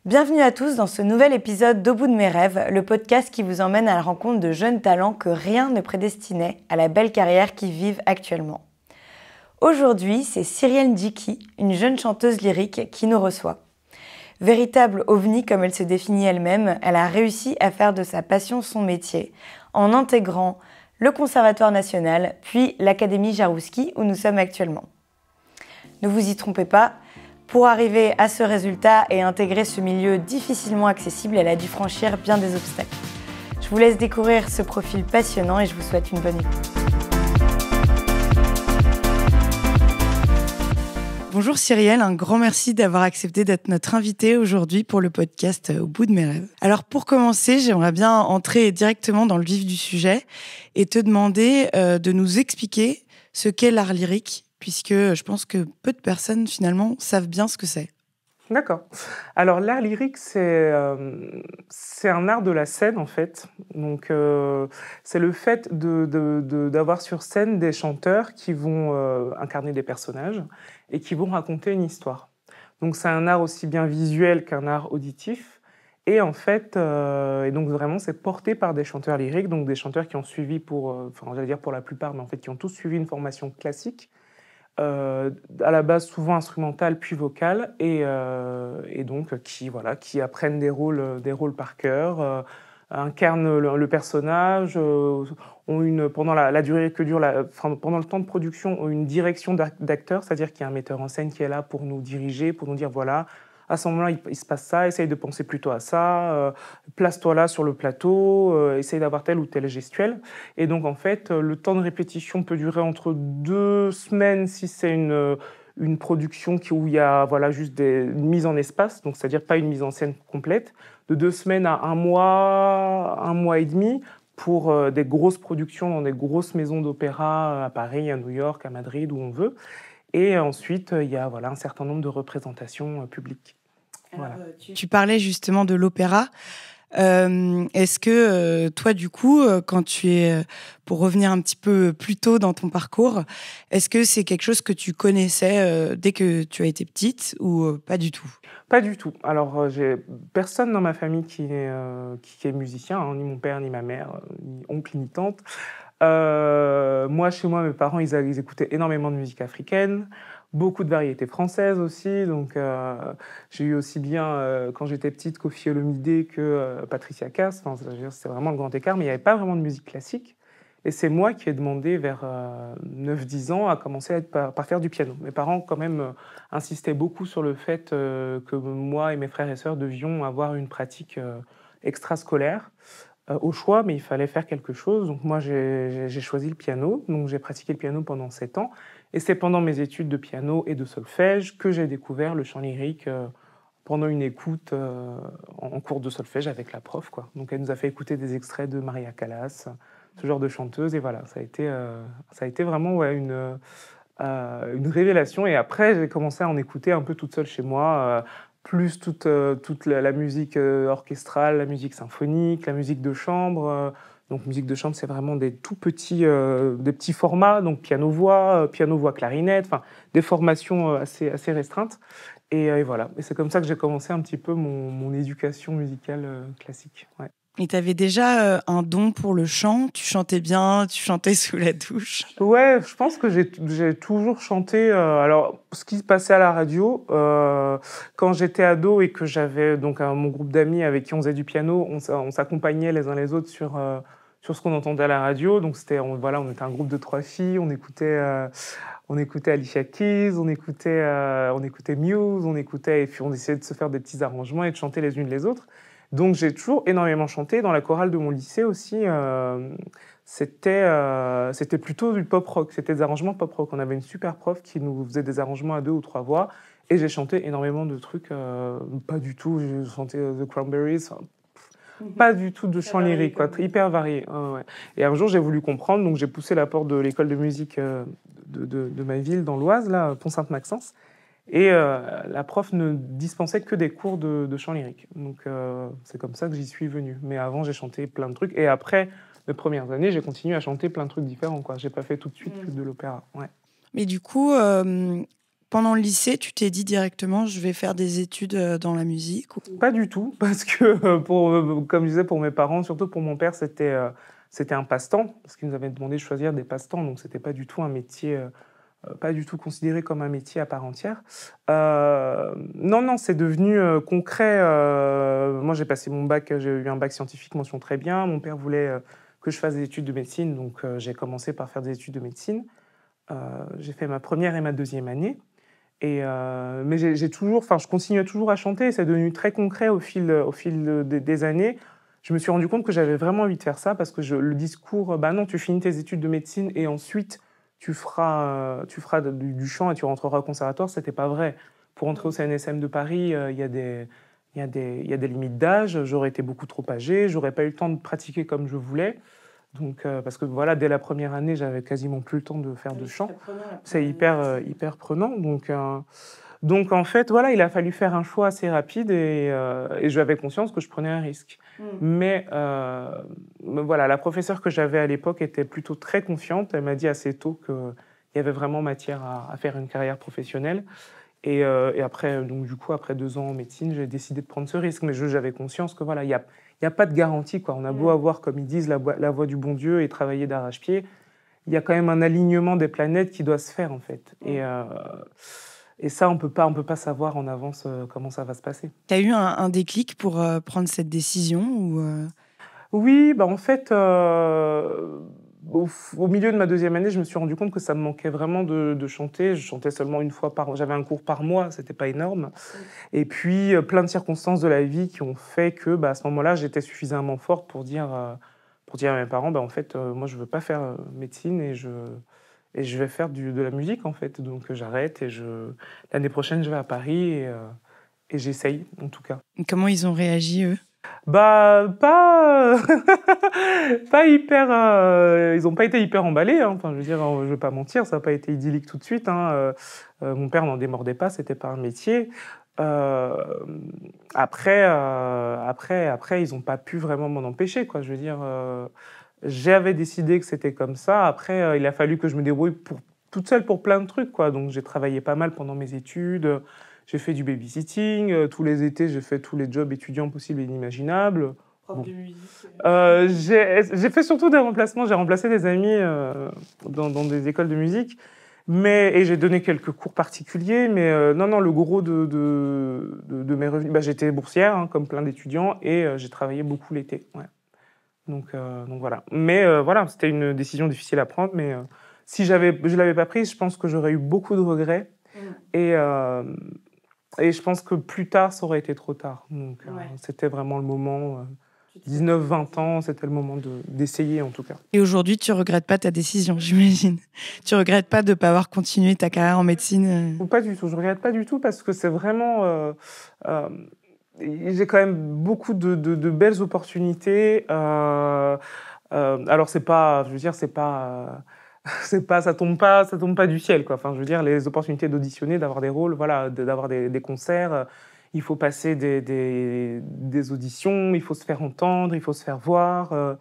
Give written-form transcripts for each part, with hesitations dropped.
Bienvenue à tous dans ce nouvel épisode d'Au bout de mes rêves, le podcast qui vous emmène à la rencontre de jeunes talents que rien ne prédestinait à la belle carrière qu'ils vivent actuellement. Aujourd'hui, c'est Cyrielle Ndjiki, une jeune chanteuse lyrique qui nous reçoit. Véritable ovni comme elle se définit elle-même, elle a réussi à faire de sa passion son métier en intégrant le Conservatoire national, puis l'Académie Jaroussky où nous sommes actuellement. Ne vous y trompez pas, pour arriver à ce résultat et intégrer ce milieu difficilement accessible, elle a dû franchir bien des obstacles. Je vous laisse découvrir ce profil passionnant et je vous souhaite une bonne écoute. Bonjour Cyrielle, un grand merci d'avoir accepté d'être notre invitée aujourd'hui pour le podcast Au bout de mes rêves. Alors pour commencer, j'aimerais bien entrer directement dans le vif du sujet et te demander de nous expliquer ce qu'est l'art lyrique, puisque je pense que peu de personnes finalement savent bien ce que c'est. D'accord. Alors l'art lyrique, c'est un art de la scène en fait. Donc c'est le fait d'avoir sur scène des chanteurs qui vont incarner des personnages et qui vont raconter une histoire. Donc c'est un art aussi bien visuel qu'un art auditif. Et en fait, et donc vraiment, c'est porté par des chanteurs lyriques, donc des chanteurs qui ont suivi j'allais dire pour la plupart, mais en fait qui ont tous suivi une formation classique. À la base souvent instrumentale puis vocale et donc qui apprennent des rôles par cœur, incarnent le personnage, pendant la durée que dure pendant le temps de production ont une direction d'acteur, c'est-à-dire qu'il y a un metteur en scène qui est là pour nous diriger, pour nous dire voilà, à ce moment-là il se passe ça, essaye de penser plutôt à ça, place-toi là sur le plateau, essaye d'avoir telle ou telle gestuelle. Et donc en fait le temps de répétition peut durer entre 2 semaines si c'est une production où il y a juste une mise en espace, donc c'est-à-dire pas une mise en scène complète, de 2 semaines à 1 mois et demi pour des grosses productions dans des grosses maisons d'opéra à Paris, à New York, à Madrid, où on veut. Et ensuite, il y a un certain nombre de représentations publiques. Alors, tu parlais justement de l'opéra. Est-ce que toi, du coup, pour revenir un petit peu plus tôt dans ton parcours, est-ce que c'est quelque chose que tu connaissais dès que tu as été petite ou pas du tout ? Pas du tout. Alors, j'ai personne dans ma famille qui est musicien, hein, ni mon père, ni ma mère, ni oncle, ni tante. Moi, chez moi, mes parents, ils écoutaient énormément de musique africaine, beaucoup de variétés françaises aussi. Donc, j'ai eu aussi bien, quand j'étais petite, Koffi Olomidé que Patricia Cass. Enfin, c'est vraiment le grand écart, mais il n'y avait pas vraiment de musique classique. Et c'est moi qui ai demandé vers 9-10 ans à commencer par faire du piano. Mes parents, quand même, insistaient beaucoup sur le fait que moi et mes frères et sœurs devions avoir une pratique extrascolaire au choix, mais il fallait faire quelque chose. Donc moi, j'ai choisi le piano. Donc j'ai pratiqué le piano pendant 7 ans. Et c'est pendant mes études de piano et de solfège que j'ai découvert le chant lyrique pendant une écoute en cours de solfège avec la prof, quoi. Donc elle nous a fait écouter des extraits de Maria Callas, ce genre de chanteuse. Et voilà, ça a été vraiment une révélation. Et après, j'ai commencé à en écouter un peu toute seule chez moi, plus toute la musique orchestrale, la musique symphonique, la musique de chambre. Donc musique de chambre, c'est vraiment des petits formats, donc piano-voix clarinette, enfin des formations assez restreintes. Et voilà, et c'est comme ça que j'ai commencé un petit peu mon éducation musicale classique. Ouais. Et tu avais déjà un don pour le chant ? Tu chantais bien, tu chantais sous la douche ? Ouais, je pense que j'ai toujours chanté. Alors, ce qui se passait à la radio, quand j'étais ado et que j'avais donc mon groupe d'amis avec qui on faisait du piano, on s'accompagnait les uns les autres sur ce qu'on entendait à la radio. Donc, on était un groupe de 3 filles, on écoutait Alicia Keys, on écoutait Muse, et puis on essayait de se faire des petits arrangements et de chanter les unes les autres. Donc j'ai toujours énormément chanté. Dans la chorale de mon lycée aussi, c'était plutôt du pop-rock, c'était des arrangements pop-rock. On avait une super prof qui nous faisait des arrangements à 2 ou 3 voix, et j'ai chanté énormément de trucs, pas du tout, j'ai chanté The Cranberries, pas du tout de chant lyrique, quoi, hyper varié. Ouais. Et un jour, j'ai voulu comprendre, donc j'ai poussé la porte de l'école de musique de ma ville, dans l'Oise, là, Pont-Sainte-Maxence. Et la prof ne dispensait que des cours de chant lyrique. Donc c'est comme ça que j'y suis venu. Mais avant, j'ai chanté plein de trucs. Et après mes premières années, j'ai continué à chanter plein de trucs différents, quoi. J'ai pas fait tout de suite que de l'opéra. Ouais. Mais du coup, Pendant le lycée, tu t'es dit directement, je vais faire des études dans la musique ou... Pas du tout, parce que, comme je disais, pour mes parents, surtout pour mon père, c'était un passe-temps, parce qu'il nous avait demandé de choisir des passe-temps, donc c'était pas du tout un métier, pas du tout considéré comme un métier à part entière. Non, c'est devenu concret. Moi, j'ai passé mon bac, j'ai eu un bac scientifique, mention très bien. Mon père voulait que je fasse des études de médecine, donc j'ai commencé par faire des études de médecine. J'ai fait ma première et ma deuxième année. Mais j'ai toujours, enfin, je continuais toujours à chanter. C'est devenu très concret au fil des années. Je me suis rendu compte que j'avais vraiment envie de faire ça parce que le discours, bah non, tu finis tes études de médecine et ensuite tu feras du chant et tu rentreras au conservatoire. C'était pas vrai. Pour entrer au CNSM de Paris, il y a des limites d'âge. J'aurais été beaucoup trop âgée. J'aurais pas eu le temps de pratiquer comme je voulais. Donc, parce que voilà, dès la première année, j'avais quasiment plus le temps de faire de chant. C'est hyper prenant. Donc, en fait, voilà, il a fallu faire un choix assez rapide et j'avais conscience que je prenais un risque. Mais voilà, la professeure que j'avais à l'époque était plutôt très confiante. Elle m'a dit assez tôt qu'il y avait vraiment matière à faire une carrière professionnelle. Et après, donc, du coup, après 2 ans en médecine, j'ai décidé de prendre ce risque. Mais j'avais conscience que voilà, il y a pas de garantie, quoi. On a beau avoir, comme ils disent, la voie du bon Dieu et travailler d'arrache-pied, il y a quand même un alignement des planètes qui doit se faire, en fait. Et ça, on peut pas savoir en avance comment ça va se passer. Tu as eu un déclic pour prendre cette décision ou Oui, bah en fait, au milieu de ma deuxième année, je me suis rendu compte que ça me manquait vraiment de chanter. Je chantais seulement une fois par an. J'avais un cours par mois, c'était pas énorme. Et puis, plein de circonstances de la vie qui ont fait que, bah, à ce moment-là, j'étais suffisamment forte pour dire à mes parents, bah, en fait, moi, je veux pas faire médecine et je vais faire de la musique, en fait. Donc, j'arrête et l'année prochaine, je vais à Paris et j'essaye, en tout cas. Comment ils ont réagi, eux ? Bah, pas, pas hyper. Ils n'ont pas été hyper emballés. Hein. Enfin, je veux dire, je vais pas mentir, ça n'a pas été idyllique tout de suite. Hein. Mon père n'en démordait pas, c'était pas un métier. Après, ils n'ont pas pu vraiment m'en empêcher, quoi. Je veux dire, j'avais décidé que c'était comme ça. Après, il a fallu que je me débrouille toute seule pour plein de trucs, quoi. Donc, j'ai travaillé pas mal pendant mes études. J'ai fait du babysitting. Tous les étés, j'ai fait tous les jobs étudiants possibles et inimaginables. Prof de musique. J'ai fait surtout des remplacements. J'ai remplacé des amis dans des écoles de musique. Et j'ai donné quelques cours particuliers. Mais non, le gros de mes revenus... Bah, j'étais boursière, hein, comme plein d'étudiants, et j'ai travaillé beaucoup l'été. Ouais. Donc voilà. Mais voilà, c'était une décision difficile à prendre. Mais si je ne l'avais pas prise, je pense que j'aurais eu beaucoup de regrets. Et je pense que plus tard, ça aurait été trop tard. Donc, c'était vraiment le moment, 19-20 ans, c'était le moment d'essayer en tout cas. Et aujourd'hui, tu ne regrettes pas ta décision, j'imagine. Tu ne regrettes pas de ne pas avoir continué ta carrière en médecine Pas du tout, je ne regrette pas du tout parce que c'est vraiment... j'ai quand même beaucoup de belles opportunités. Alors, c'est pas... Je veux dire, c'est pas... ça tombe pas du ciel, quoi. Enfin, je veux dire, les opportunités d'auditionner, d'avoir des rôles, voilà, d'avoir des concerts, il faut passer des auditions, il faut se faire entendre, il faut se faire voir,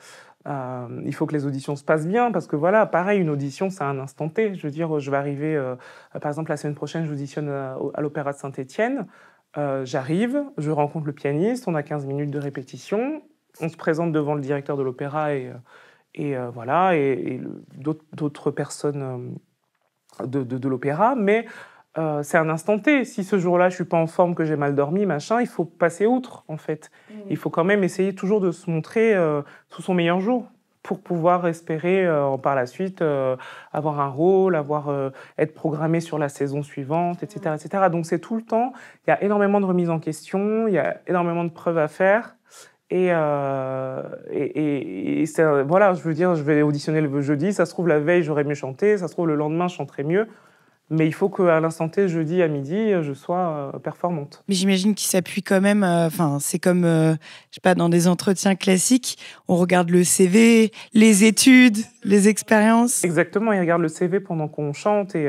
il faut que les auditions se passent bien, parce que voilà, pareil, une audition, c'est un instant T. Je veux dire, je vais arriver, par exemple, la semaine prochaine, j'auditionne à l'Opéra de Saint-Étienne, j'arrive, je rencontre le pianiste, on a 15 minutes de répétition, on se présente devant le directeur de l'opéra voilà, et d'autres personnes de l'opéra, mais c'est un instant T. Si ce jour-là, je ne suis pas en forme, que j'ai mal dormi, machin, il faut passer outre, en fait. Il faut quand même essayer toujours de se montrer sous son meilleur jour pour pouvoir espérer par la suite avoir un rôle, être programmé sur la saison suivante, etc., etc. Donc c'est tout le temps, il y a énormément de remises en question, il y a énormément de preuves à faire. Et voilà, je veux dire, je vais auditionner le jeudi, ça se trouve la veille j'aurais mieux chanté, ça se trouve le lendemain je chanterai mieux, mais il faut qu'à l'instant T, jeudi à midi, je sois performante. Mais j'imagine qu'il s'appuie quand même, c'est comme, je sais pas, dans des entretiens classiques, on regarde le CV, les études, les expériences. Exactement, ils regardent le CV pendant qu'on chante et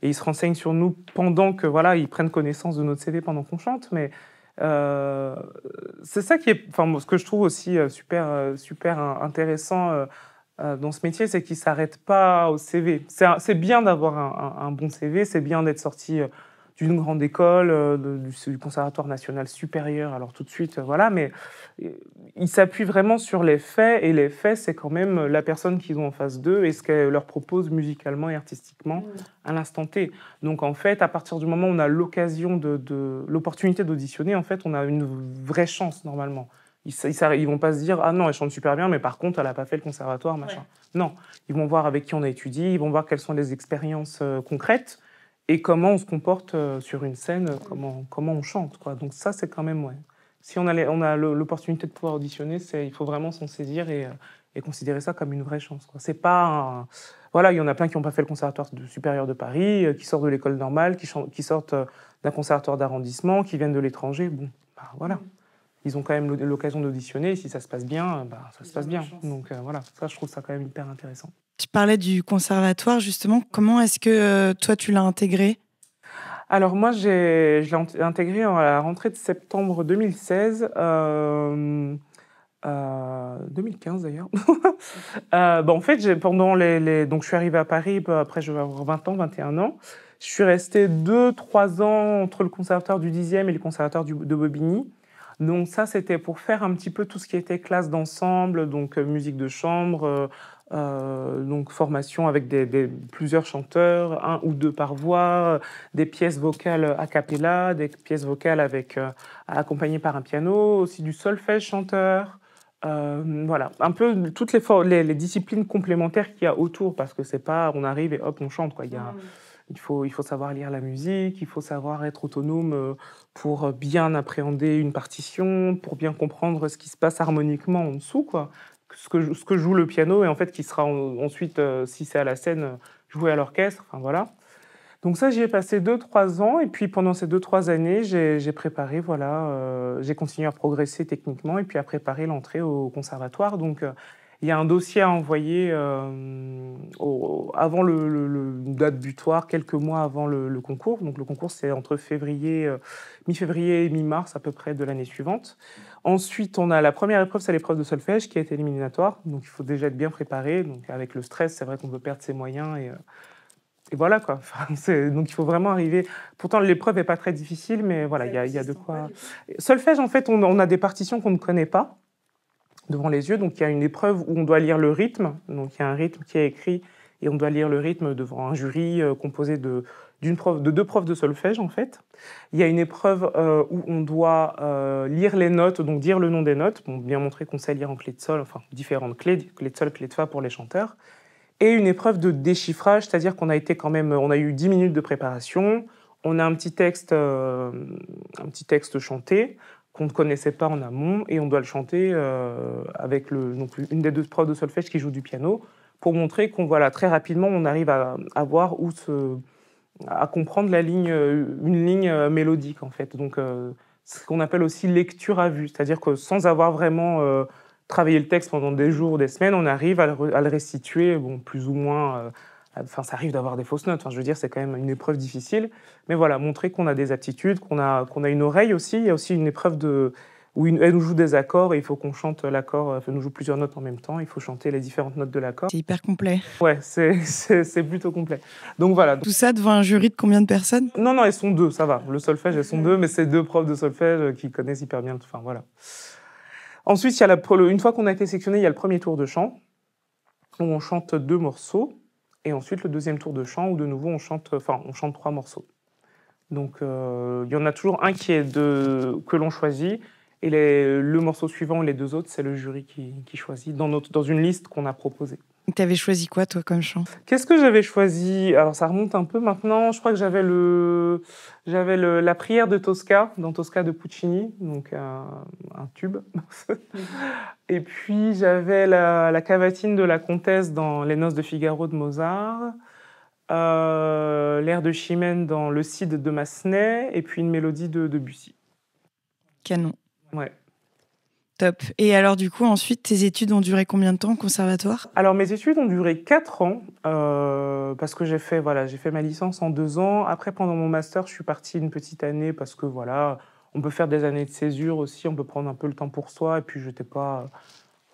ils se renseignent sur nous pendant que, voilà, ils prennent connaissance de notre CV pendant qu'on chante, mais c'est ça qui est, enfin, ce que je trouve aussi super intéressant dans ce métier, c'est qu'il ne s'arrête pas au CV. C'est bien d'avoir un bon CV, c'est bien d'être sorti d'une grande école, du Conservatoire national supérieur, alors tout de suite, voilà, mais il s'appuie vraiment sur les faits, et les faits, c'est quand même la personne qu'ils ont en face d'eux et ce qu'elle leur propose musicalement et artistiquement à l'instant T. Donc en fait, à partir du moment où on a l'opportunité d'auditionner, en fait, on a une vraie chance normalement. Ils vont pas se dire « Ah non, elle chante super bien, mais par contre, elle n'a pas fait le conservatoire, machin. » Non, ils vont voir avec qui on a étudié, ils vont voir quelles sont les expériences concrètes et comment on se comporte sur une scène, comment on chante, quoi. Donc ça, c'est quand même, ouais. Si on a l'opportunité de pouvoir auditionner, il faut vraiment s'en saisir et considérer ça comme une vraie chance, quoi. C'est pas voilà, il y en a plein qui n'ont pas fait le conservatoire supérieur de Paris, qui sortent de l'école normale, qui sortent d'un conservatoire d'arrondissement, qui viennent de l'étranger. Bon, bah, voilà. Ils ont quand même l'occasion d'auditionner, et si ça se passe bien, bah, ça se passe bien. Donc voilà, ça, je trouve ça quand même hyper intéressant. Tu parlais du conservatoire, justement. Comment est-ce que toi, tu l'as intégré ? Alors moi, je l'ai intégré à la rentrée de septembre 2016, 2015 d'ailleurs. En fait, donc je suis arrivée à Paris, après je vais avoir 20 ans, 21 ans. Je suis restée 2-3 ans entre le conservatoire du 10e et le conservatoire de Bobigny. Donc ça, c'était pour faire un petit peu tout ce qui était classe d'ensemble, donc musique de chambre, donc formation avec plusieurs chanteurs, 1 ou 2 par voix, des pièces vocales a cappella, des pièces vocales accompagnées par un piano, aussi du solfège chanteur. Voilà, un peu toutes les disciplines complémentaires qu'il y a autour, parce que c'est pas on arrive et hop on chante, quoi. Il faut savoir lire la musique, il faut savoir être autonome pour bien appréhender une partition, pour bien comprendre ce qui se passe harmoniquement en dessous, quoi. Ce que joue le piano et en fait qui sera ensuite, si c'est à la scène, joué à l'orchestre, enfin voilà. Donc ça, j'y ai passé 2-3 ans, et puis pendant ces 2-3 années, j'ai préparé, voilà, j'ai continué à progresser techniquement et puis à préparer l'entrée au conservatoire. Donc il y a un dossier à envoyer avant le date butoir, quelques mois avant le concours. Donc le concours, c'est entre mi-février et mi-mars à peu près de l'année suivante. Ensuite, on a la première épreuve, c'est l'épreuve de solfège qui est éliminatoire. Donc il faut déjà être bien préparé. Donc avec le stress, c'est vrai qu'on peut perdre ses moyens et voilà, quoi. Donc il faut vraiment arriver. Pourtant, l'épreuve n'est pas très difficile, mais voilà, il y a de quoi. Solfège, en fait, on a des partitions qu'on ne connaît pas devant les yeux. Donc il y a une épreuve où on doit lire le rythme. Donc il y a un rythme qui est écrit et on doit lire le rythme devant un jury composé de 2 profs de solfège, en fait. Il y a une épreuve où on doit lire les notes, donc dire le nom des notes, pour bien montrer qu'on sait lire en clé de sol, enfin différentes clés de sol, clé de fa pour les chanteurs. Et une épreuve de déchiffrage, c'est-à-dire qu'on a eu 10 minutes de préparation, on a un petit texte chanté qu'on ne connaissait pas en amont, et on doit le chanter avec donc une des 2 profs de solfège qui joue du piano, pour montrer qu'on, voilà, très rapidement, on arrive à voir à comprendre une ligne mélodique, en fait. Donc, ce qu'on appelle aussi lecture à vue, c'est-à-dire que sans avoir vraiment travailler le texte pendant des jours ou des semaines, on arrive à le restituer, bon, plus ou moins. Enfin, ça arrive d'avoir des fausses notes. Enfin, je veux dire, c'est quand même une épreuve difficile. Mais voilà, montrer qu'on a des aptitudes, qu'on a une oreille aussi. Il y a aussi une épreuve où elle nous joue des accords et il faut qu'on chante l'accord. Elle nous joue plusieurs notes en même temps. Il faut chanter les différentes notes de l'accord. C'est hyper complet. Ouais, c'est plutôt complet. Donc voilà. Tout ça devant un jury de combien de personnes ? Non, elles sont 2, ça va. Le solfège, elles sont 2, mais c'est 2 profs de solfège qui connaissent hyper bien. Enfin, voilà. Ensuite, une fois qu'on a été sélectionné, il y a le premier tour de chant, où on chante 2 morceaux, et ensuite le deuxième tour de chant, où de nouveau on chante 3 morceaux. Donc il y en a toujours un que l'on choisit, et le morceau suivant et les 2 autres, c'est le jury qui choisit dans une liste qu'on a proposée. Tu avais choisi quoi, toi, comme chant ? Qu'est-ce que j'avais choisi ? Alors, ça remonte un peu maintenant. Je crois que j'avais la prière de Tosca, dans Tosca de Puccini, donc un tube. Et puis, j'avais la cavatine de la comtesse dans Les Noces de Figaro de Mozart, l'air de Chimène dans Le Cid de Massenet, et puis une mélodie de Debussy. Canon. Ouais. Top. Et alors, du coup, ensuite, tes études ont duré combien de temps au conservatoire ? Alors, mes études ont duré 4 ans, parce que j'ai fait ma licence en 2 ans. Après, pendant mon master, je suis partie une petite année, parce que voilà, on peut faire des années de césure aussi, on peut prendre un peu le temps pour soi, et puis j'étais pas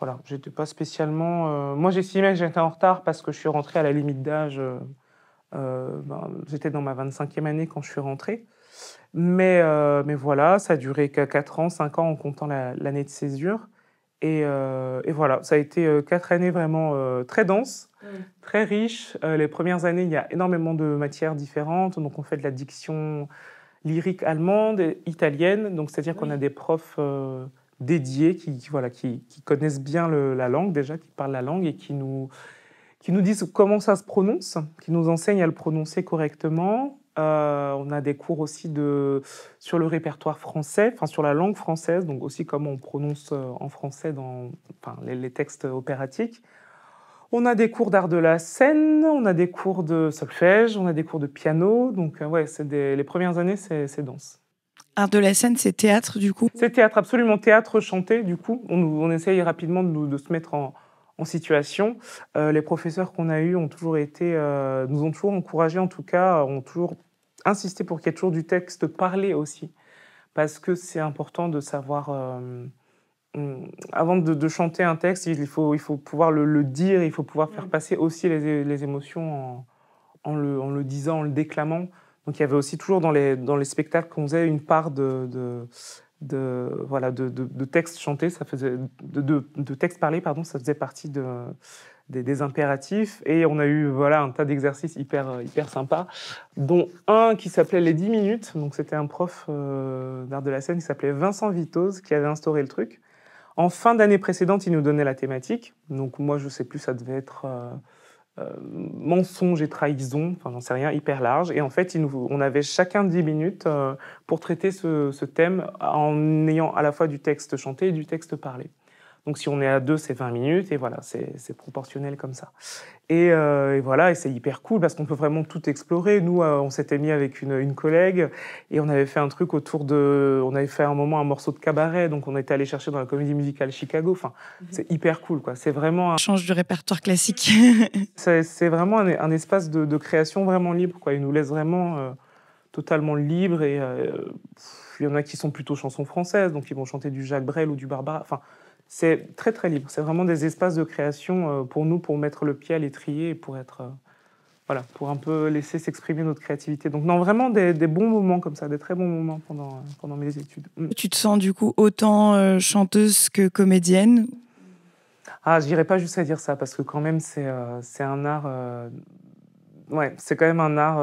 Voilà, j'étais pas spécialement... Moi, j'estimais que j'étais en retard parce que je suis rentrée à la limite d'âge. J'étais dans ma 25e année quand je suis rentrée. Mais voilà, ça a duré que 4 ans, 5 ans en comptant l'année de césure. Et voilà, ça a été 4 années vraiment très denses, très riches. Les premières années, il y a énormément de matières différentes. Donc, on fait de la diction lyrique allemande et italienne. Donc, c'est-à-dire qu'on a des profs dédiés qui connaissent bien la langue déjà, qui parlent la langue et qui nous disent comment ça se prononce, qui nous enseignent à le prononcer correctement. On a des cours aussi sur le répertoire français, sur la langue française, donc aussi comment on prononce en français dans les textes opératiques. On a des cours d'art de la scène, on a des cours de solfège, on a des cours de piano. Donc les premières années, c'est dense. Art de la scène, c'est théâtre du coup? C'est théâtre, absolument théâtre chanté du coup. On essaye rapidement de se mettre en situation. Les professeurs qu'on a eus nous ont toujours encouragés, en tout cas, ont toujours insisté pour qu'il y ait toujours du texte parlé aussi. Parce que c'est important de savoir... avant de chanter un texte, il faut pouvoir le dire, il faut pouvoir faire passer aussi les émotions en le disant, en le déclamant. Donc il y avait aussi toujours dans les spectacles qu'on faisait une part de textes chantés, ça faisait de textes parlés, pardon, ça faisait partie des impératifs. Et on a eu un tas d'exercices hyper sympas, dont un qui s'appelait les 10 minutes. Donc c'était un prof d'art de la scène qui s'appelait Vincent Vitoz qui avait instauré le truc. En fin d'année précédente, il nous donnait la thématique. Donc moi, je sais plus, ça devait être mensonge et trahison, j'en sais rien, hyper large. Et en fait, on avait chacun 10 minutes pour traiter ce thème en ayant à la fois du texte chanté et du texte parlé. Donc si on est à 2, c'est 20 minutes, et voilà, c'est proportionnel comme ça. Et c'est hyper cool parce qu'on peut vraiment tout explorer. Nous, on s'était mis avec une collègue et on avait fait un truc on avait fait un moment un morceau de cabaret, donc on était allé chercher dans la comédie musicale Chicago. C'est hyper cool, quoi. C'est vraiment... Change du répertoire classique. c'est vraiment un espace de création vraiment libre, quoi. Il nous laisse vraiment totalement libre et il y en a qui sont plutôt chansons françaises, donc ils vont chanter du Jacques Brel ou du Barbara. C'est très, très libre. C'est vraiment des espaces de création pour nous, pour mettre le pied à l'étrier et pour pour un peu laisser s'exprimer notre créativité. Donc, non, vraiment des bons moments comme ça, des très bons moments pendant mes études. Tu te sens du coup autant chanteuse que comédienne? Ah, je n'irais pas juste à dire ça, parce que quand même, c'est un art... c'est quand même un art,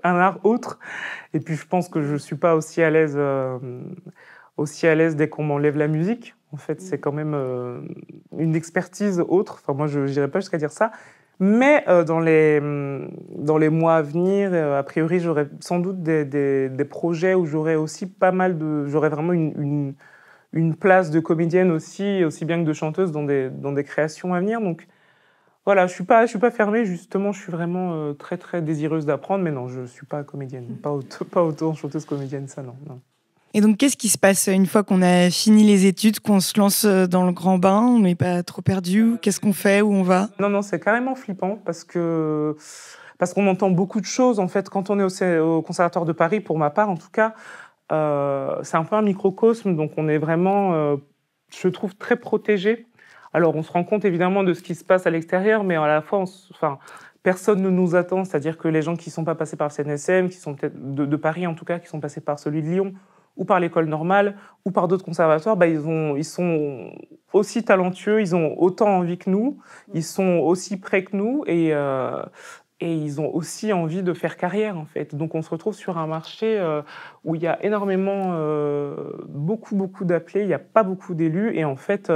un art autre. Et puis, je pense que je ne suis pas aussi à l'aise dès qu'on m'enlève la musique. En fait, c'est quand même une expertise autre. Moi, je n'irai pas jusqu'à dire ça. Mais dans les mois à venir, a priori, j'aurai sans doute des projets où j'aurai aussi pas mal j'aurai vraiment une place de comédienne aussi bien que de chanteuse dans des créations à venir. Donc, voilà, je suis pas fermée, justement, je suis vraiment très, très désireuse d'apprendre. Mais non, je ne suis pas comédienne. Pas autant chanteuse comédienne, ça, non. Et donc, qu'est-ce qui se passe une fois qu'on a fini les études, qu'on se lance dans le grand bain? On n'est pas trop perdu? Qu'est-ce qu'on fait? Où on va? Non, c'est carrément flippant parce qu'on entend beaucoup de choses. En fait, quand on est au Conservatoire de Paris, pour ma part en tout cas, c'est un peu un microcosme. Donc, on est vraiment, je trouve, très protégé. Alors, on se rend compte évidemment de ce qui se passe à l'extérieur, mais à la fois, personne ne nous attend. C'est-à-dire que les gens qui ne sont pas passés par le CNSM, qui sont peut-être de Paris en tout cas, qui sont passés par celui de Lyon, ou par l'école normale, ou par d'autres conservatoires, ils sont aussi talentueux, ils ont autant envie que nous, ils sont aussi près que nous, et ils ont aussi envie de faire carrière, en fait. Donc on se retrouve sur un marché où il y a énormément, beaucoup d'appelés, il n'y a pas beaucoup d'élus, et en fait,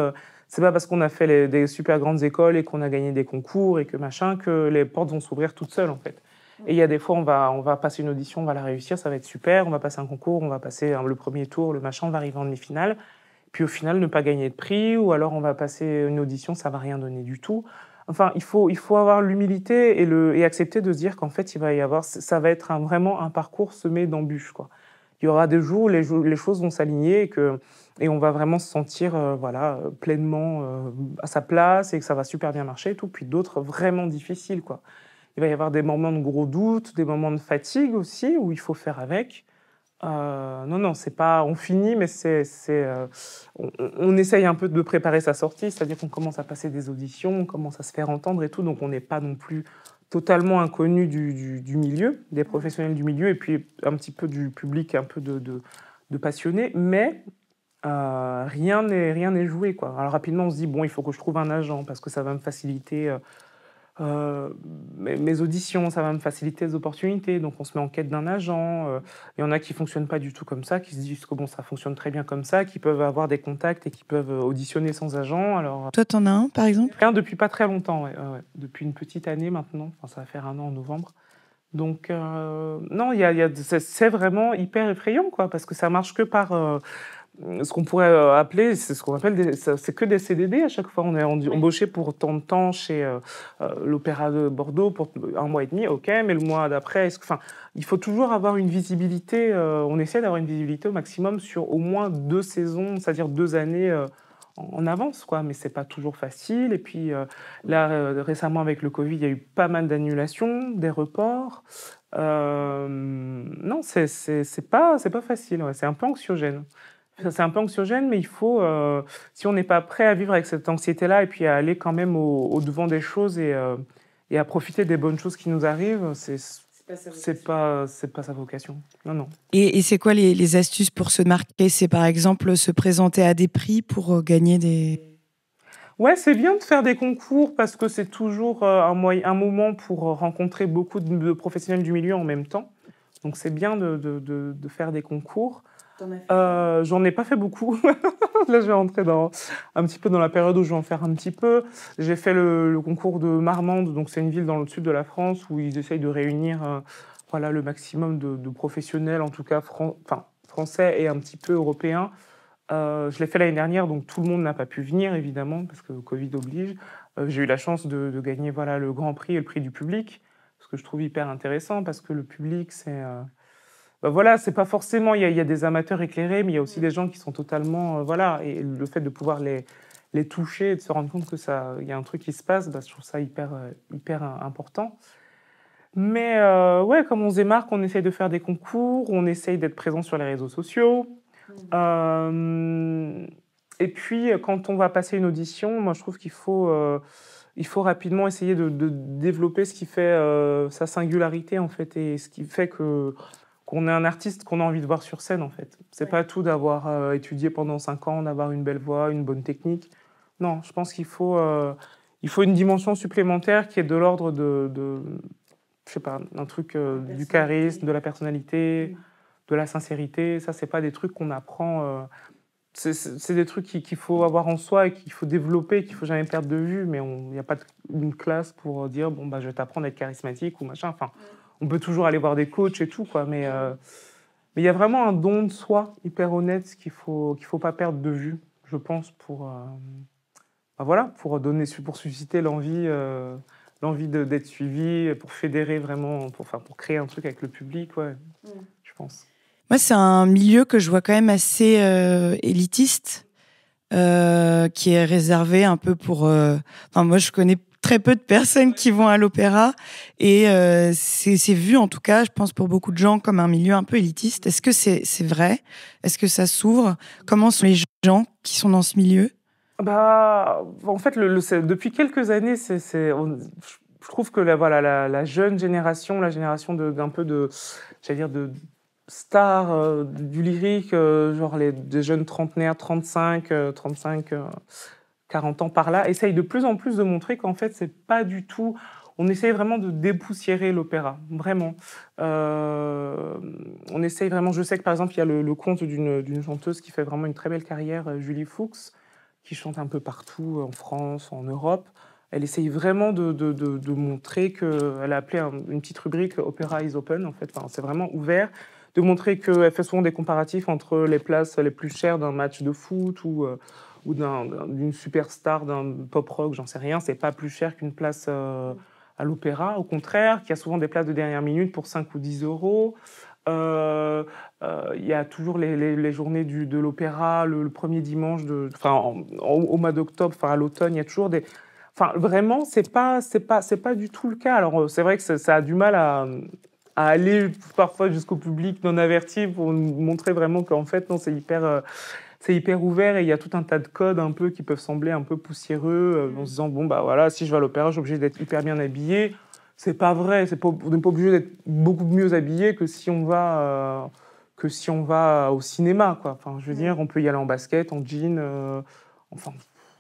c'est pas parce qu'on a fait des super grandes écoles et qu'on a gagné des concours et que les portes vont s'ouvrir toutes seules, en fait. Et il y a des fois, on va passer une audition, on va la réussir, ça va être super, on va passer un concours, on va passer le premier tour, le machin, on va arriver en demi-finale, puis au final, ne pas gagner de prix, ou alors on va passer une audition, ça va rien donner du tout. Il faut avoir l'humilité et accepter de se dire qu'en fait, ça va être vraiment un parcours semé d'embûches, quoi. Il y aura des jours où les choses vont s'aligner et on va vraiment se sentir pleinement à sa place et que ça va super bien marcher et tout, puis d'autres vraiment difficiles, quoi. Il va y avoir des moments de gros doutes, des moments de fatigue aussi, où il faut faire avec. Non, c'est pas... On finit, mais on essaye un peu de préparer sa sortie, c'est-à-dire qu'on commence à passer des auditions, on commence à se faire entendre et tout, donc on n'est pas non plus totalement inconnu du milieu, des professionnels du milieu, et puis un petit peu du public, un peu de passionnés, mais rien n'est joué, quoi. Alors rapidement, on se dit, bon, il faut que je trouve un agent, parce que ça va me faciliter... mes auditions, ça va me faciliter les opportunités, donc on se met en quête d'un agent. Il y en a qui ne fonctionnent pas du tout comme ça, qui se disent que bon, ça fonctionne très bien comme ça, qui peuvent avoir des contacts et qui peuvent auditionner sans agent. Alors, Toi, t'en as un, par exemple? rien depuis pas très longtemps, ouais. Depuis une petite année maintenant, enfin, ça va faire 1 an en novembre. Donc, non, c'est vraiment hyper effrayant, quoi, parce que ça marche que par... ce qu'on pourrait appeler, c'est ce qu'on appelle, c'est que des CDD à chaque fois. On est embauché pour tant de temps chez l'Opéra de Bordeaux pour 1 mois et demi, ok, mais le mois d'après, il faut toujours avoir une visibilité. On essaie d'avoir une visibilité au maximum sur au moins 2 saisons, c'est-à-dire 2 années en avance, quoi. Mais c'est pas toujours facile. Et puis là, récemment avec le Covid, il y a eu pas mal d'annulations, des reports. Non, c'est pas facile. Ouais. C'est un peu anxiogène. C'est un peu anxiogène, mais il faut, si on n'est pas prêt à vivre avec cette anxiété-là et puis à aller quand même au-devant des choses et à profiter des bonnes choses qui nous arrivent, c'est pas sa vocation. Non. Et c'est quoi les astuces pour se marquer? C'est par exemple se présenter à des prix pour gagner des... Ouais, c'est bien de faire des concours parce que c'est toujours un moment pour rencontrer beaucoup de professionnels du milieu en même temps. Donc c'est bien de faire des concours. J'en ai pas fait beaucoup. Là, je vais rentrer un petit peu dans la période où je vais en faire un petit peu. J'ai fait le concours de Marmande, donc c'est une ville dans le sud de la France où ils essayent de réunir le maximum de professionnels, en tout cas français et un petit peu européens. Je l'ai fait l'année dernière, donc tout le monde n'a pas pu venir, évidemment, parce que le Covid oblige. J'ai eu la chance de gagner le Grand Prix et le prix du public, ce que je trouve hyper intéressant, parce que le public, c'est... c'est pas forcément... Il y a des amateurs éclairés, mais il y a aussi des gens qui sont totalement... et le fait de pouvoir les toucher et de se rendre compte qu'il y a un truc qui se passe, je trouve ça hyper important. Mais comme on se démarque, on essaye de faire des concours, on essaye d'être présent sur les réseaux sociaux. Et puis, quand on va passer une audition, moi, je trouve qu'il faut rapidement essayer de développer ce qui fait sa singularité, en fait, et ce qui fait qu'on est un artiste qu'on a envie de voir sur scène, en fait. C'est pas tout d'avoir étudié pendant 5 ans, d'avoir une belle voix, une bonne technique. Non, je pense qu'il faut une dimension supplémentaire qui est de l'ordre je sais pas, un truc du charisme, de la personnalité, de la sincérité. Ça, c'est pas des trucs qu'on apprend. C'est des trucs qu'il faut avoir en soi et qu'il faut développer, qu'il faut jamais perdre de vue. Mais il n'y a pas une classe pour dire je vais t'apprendre à être charismatique ou machin. Enfin, on peut toujours aller voir des coachs et tout, quoi. Mais il y a vraiment un don de soi hyper honnête qu'il faut pas perdre de vue, je pense, pour susciter l'envie d'être suivi, pour fédérer vraiment, pour créer un truc avec le public, je pense. Moi, c'est un milieu que je vois quand même assez élitiste, qui est réservé un peu pour... moi, je connais très peu de personnes qui vont à l'opéra et c'est vu, en tout cas, je pense, pour beaucoup de gens comme un milieu un peu élitiste. Est-ce que c'est vrai? Est-ce que ça s'ouvre? Comment sont les gens qui sont dans ce milieu? En fait, depuis quelques années, je trouve que la jeune génération, la génération d'un peu de stars du lyrique, genre des jeunes trentenaires, 35, 40 ans par là, essayent de plus en plus de montrer qu'en fait, c'est pas du tout... On essaye vraiment de dépoussiérer l'opéra, vraiment. On essaye vraiment... Je sais que, par exemple, il y a le conte d'une chanteuse qui fait vraiment une très belle carrière, Julie Fuchs, qui chante un peu partout, en France, en Europe. Elle essaye vraiment de montrer qu'elle a appelé une petite rubrique « Opera is open », en fait. Enfin, c'est vraiment ouvert. De montrer qu'elle fait souvent des comparatifs entre les places les plus chères d'un match de foot ou d'une superstar d'un pop-rock, j'en sais rien. C'est pas plus cher qu'une place à l'opéra. Au contraire, qu'il y a souvent des places de dernière minute pour 5 ou 10 euros. Il y a toujours les journées de l'opéra, le premier dimanche, au mois d'octobre, à l'automne, il y a toujours des... Vraiment, c'est pas du tout le cas. Alors, c'est vrai que ça a du mal à aller parfois jusqu'au public non averti pour montrer vraiment qu'en fait, non, c'est hyper ouvert et il y a tout un tas de codes un peu qui peuvent sembler un peu poussiéreux en se disant, bon, bah voilà, si je vais à l'opéra, je suis obligé d'être hyper bien habillé. C'est pas vrai, on n'est pas obligé d'être beaucoup mieux habillé que si on va au cinéma, quoi. Enfin, je veux dire, on peut y aller en basket, en jean, enfin,